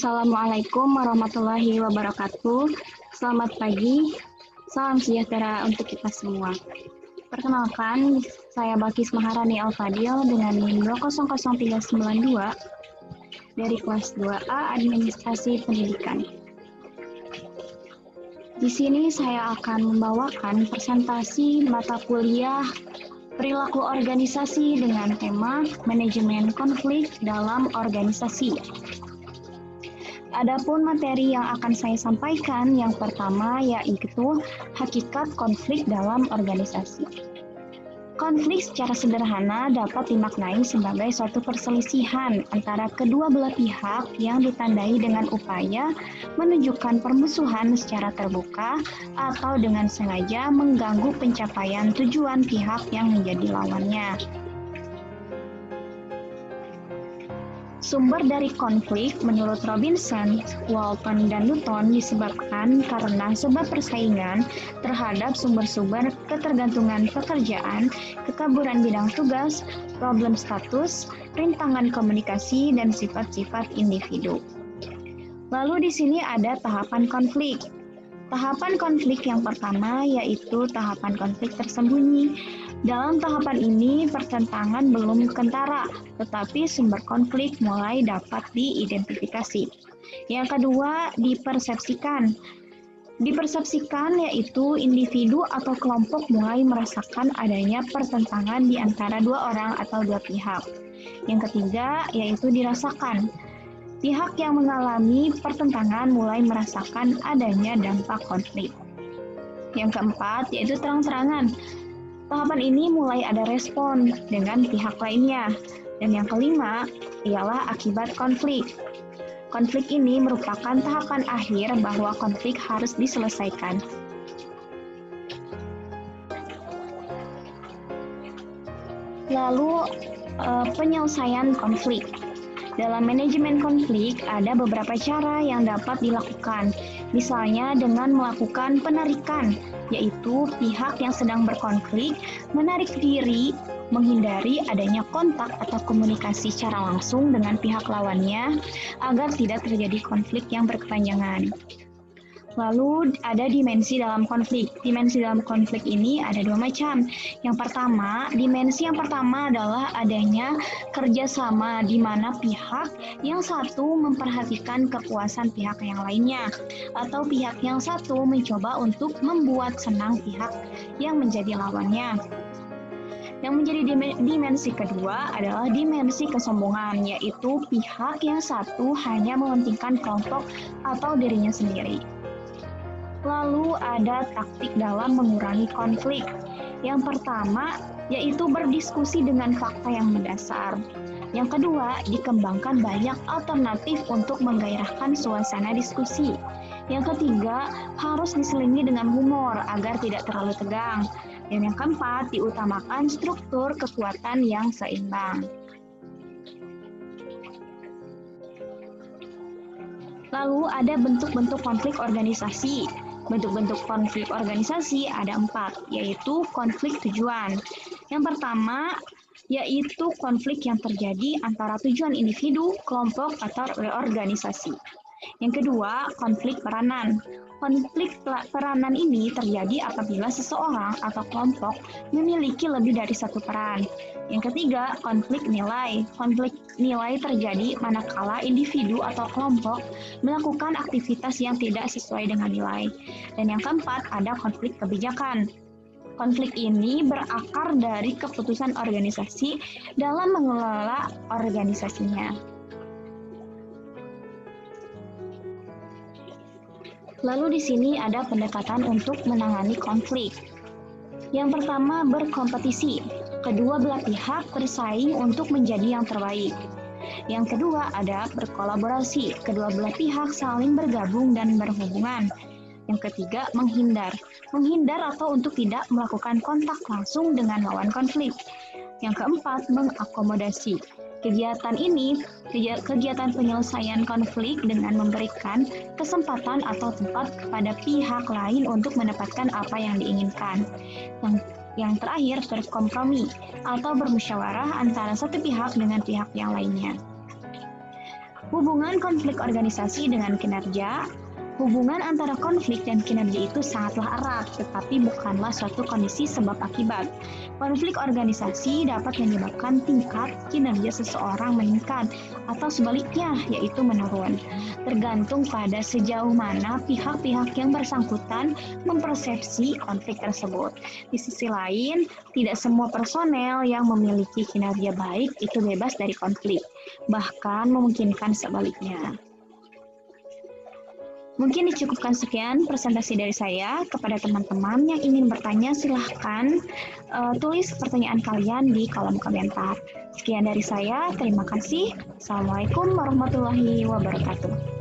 Assalamualaikum warahmatullahi wabarakatuh. Selamat pagi, salam sejahtera untuk kita semua. Perkenalkan, saya Balkis Maharani Al-Fadil dengan NIM 2000392 dari kelas 2A Administrasi Pendidikan. Di sini saya akan membawakan presentasi mata kuliah perilaku organisasi dengan tema manajemen konflik dalam organisasi. Adapun materi yang akan saya sampaikan yang pertama yaitu hakikat konflik dalam organisasi. Konflik secara sederhana dapat dimaknai sebagai suatu perselisihan antara kedua belah pihak yang ditandai dengan upaya menunjukkan permusuhan secara terbuka atau dengan sengaja mengganggu pencapaian tujuan pihak yang menjadi lawannya. Sumber dari konflik menurut Robinson, Walton, dan Newton disebabkan karena sebab persaingan terhadap sumber-sumber ketergantungan pekerjaan, kekaburan bidang tugas, problem status, rintangan komunikasi, dan sifat-sifat individu. Lalu di sini ada tahapan konflik. Tahapan konflik yang pertama yaitu tahapan konflik tersembunyi. Dalam tahapan ini, pertentangan belum kentara, tetapi sumber konflik mulai dapat diidentifikasi. Yang kedua, dipersepsikan. Dipersepsikan yaitu individu atau kelompok mulai merasakan adanya pertentangan di antara dua orang atau dua pihak. Yang ketiga, yaitu dirasakan. Pihak yang mengalami pertentangan mulai merasakan adanya dampak konflik. Yang keempat, yaitu terang-terangan. Tahapan ini mulai ada respon dengan pihak lainnya. Dan yang kelima ialah akibat konflik. Konflik ini merupakan tahapan akhir bahwa konflik harus diselesaikan. Lalu penyelesaian konflik. Dalam manajemen konflik ada beberapa cara yang dapat dilakukan. Misalnya dengan melakukan penarikan, yaitu pihak yang sedang berkonflik menarik diri, menghindari adanya kontak atau komunikasi secara langsung dengan pihak lawannya agar tidak terjadi konflik yang berkepanjangan. Lalu ada dimensi dalam konflik. Dimensi dalam konflik ini ada dua macam. Dimensi yang pertama adalah adanya kerjasama di mana pihak yang satu memperhatikan kepuasan pihak yang lainnya, atau pihak yang satu mencoba untuk membuat senang pihak yang menjadi lawannya. Yang menjadi dimensi kedua adalah dimensi kesombongan, yaitu pihak yang satu hanya mementingkan kelompok atau dirinya sendiri. Lalu ada taktik dalam mengurangi konflik. Yang pertama yaitu berdiskusi dengan fakta yang mendasar. Yang kedua, dikembangkan banyak alternatif untuk menggairahkan suasana diskusi. Yang ketiga, harus diselingi dengan humor agar tidak terlalu tegang. Dan yang keempat, diutamakan struktur kekuatan yang seimbang. Lalu ada bentuk-bentuk konflik organisasi. Bentuk-bentuk konflik organisasi ada 4, yaitu konflik tujuan. Yang pertama, yaitu konflik yang terjadi antara tujuan individu, kelompok, atau organisasi. Yang kedua, konflik peranan. Konflik peranan ini terjadi apabila seseorang atau kelompok memiliki lebih dari satu peran. Yang ketiga, konflik nilai. Konflik nilai terjadi manakala individu atau kelompok melakukan aktivitas yang tidak sesuai dengan nilai. Dan yang keempat, ada konflik kebijakan. Konflik ini berakar dari keputusan organisasi dalam mengelola organisasinya. Lalu di sini ada pendekatan untuk menangani konflik. Yang pertama, berkompetisi. Kedua belah pihak bersaing untuk menjadi yang terbaik. Yang kedua ada berkolaborasi. Kedua belah pihak saling bergabung dan berhubungan. Yang ketiga, menghindar. Menghindar atau untuk tidak melakukan kontak langsung dengan lawan konflik. Yang keempat, mengakomodasi. Kegiatan penyelesaian konflik dengan memberikan kesempatan atau tempat kepada pihak lain untuk mendapatkan apa yang diinginkan. Yang terakhir, berkompromi atau bermusyawarah antara satu pihak dengan pihak yang lainnya. Hubungan konflik organisasi dengan kinerja. Hubungan antara konflik dan kinerja itu sangatlah erat, tetapi bukanlah suatu kondisi sebab akibat. Konflik organisasi dapat menyebabkan tingkat kinerja seseorang meningkat atau sebaliknya, yaitu menurun. Tergantung pada sejauh mana pihak-pihak yang bersangkutan mempersepsi konflik tersebut. Di sisi lain, tidak semua personel yang memiliki kinerja baik itu bebas dari konflik, bahkan memungkinkan sebaliknya. Mungkin dicukupkan sekian presentasi dari saya. Kepada teman-teman yang ingin bertanya, silahkan tulis pertanyaan kalian di kolom komentar. Sekian dari saya, terima kasih. Assalamualaikum warahmatullahi wabarakatuh.